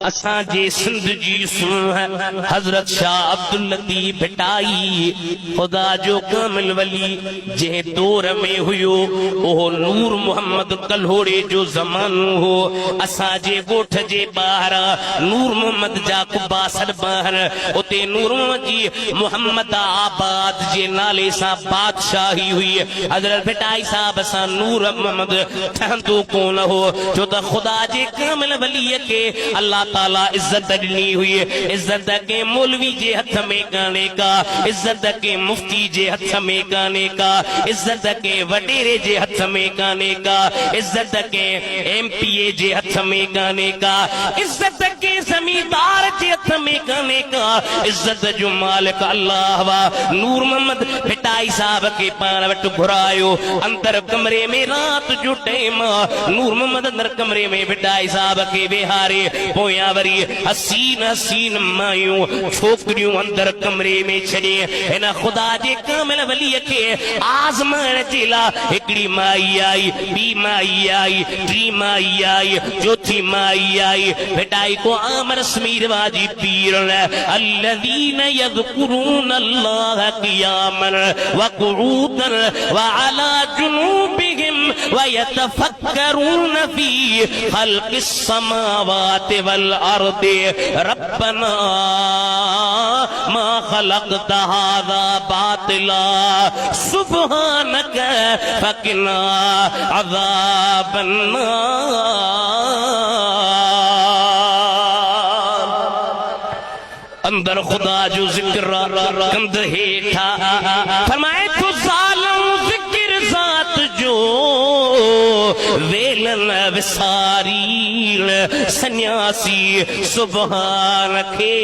असां जे सिंध जी हजरत शाह अब्दुल लतीफ भिटाई खुदा जो कामिल वली जे दौर में हुयो ओहो नूर मोहम्मद कल्होड़े जो ज़मानो हो। असां जे गोठ जे ॿाहिर नूर मोहम्मद जा कुबासर ॿाहिर उते नूर जी मोहम्मद आबाद जे नाले सां बादशाही हुई। हजरत भिटाई साहब सां नूर मोहम्मद ठहंदो कोन हो छो त खुदा जे कामिल वलीअ खे अल्लाह ताला इज्जत दी हुई। इज्जत के मौलवी जे हथ में काने का, इज्जत के मुफ्ती जे हथ में काने का, इज्जत के वडेरे जे हथ में काने का, इज्जत के एमपीए जे हथ में काने का, इज्जत के जमींदार जे हथ में काने का। इज्जत जो मालिक अल्लाह वा। नूर मोहम्मद भिटाई साहब के पान वट घुरायो अंदर कमरे में रात जो टाइम नूर मोहम्मद अंदर कमरे में भिटाई साहब के बिहारे पोया वरी हसीन हसीन मायूं छोकरियों अंदर कमरे में छड़े हिन खुदा जे कामिल वलीअ खे आज़माइण जे लाइ हिकड़ी माई आई, ॿी माई आई, टी माई आई, चौथी माई आई। भिटाई को आमर समीर वाजी पीरन अल्लज़ीन यज़कुरून अल्लाह क़ियामन व क़ुऊदन व अला जुनूबिहिम व यतफक्करून फी खल्क़िस समावाति वल अर्दि रब्बना मा खलक़्त हाज़ा बातिला सुब्हानक फक़िना अज़ाबन अंदर खुदा जो जिक्र कंध हेठा फरमाए तो ज़ालिम जिक्र ज़ात जो वेलन विसारील सन्यासी सुबहान खे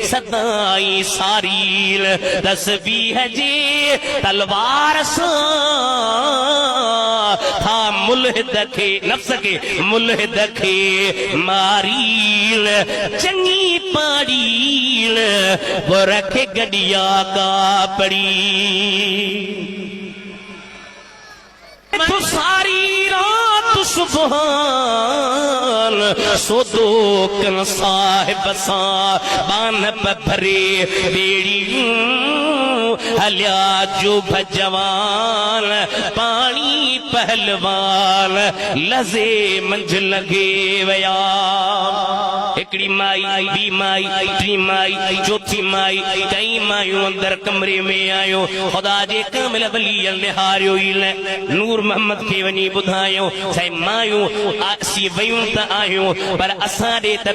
सदाई सारील तस्बीह जे तलवार सां था मुल्हिद खे नफ्स के मुल्हिद खे मारील चंगी पाड़ील वो रखे गडिया का पड़ी तो सारी रात सुबहान सोदो कन साहिब सां बान भरे बेड़ी हलिया जो भजवान पानी पहलवान लज़े मंझ लगे वया। हिकड़ी माई, ॿी माई, टी माई, चौथी माई, कई मायूं अंदर कमरे में आयो। खुदा जे कामिल वली निहारियो ई नूर मोहम्मद खे वञी ॿुधायो साईं मायूं असी वयूं त आहियूं पर असां ॾे त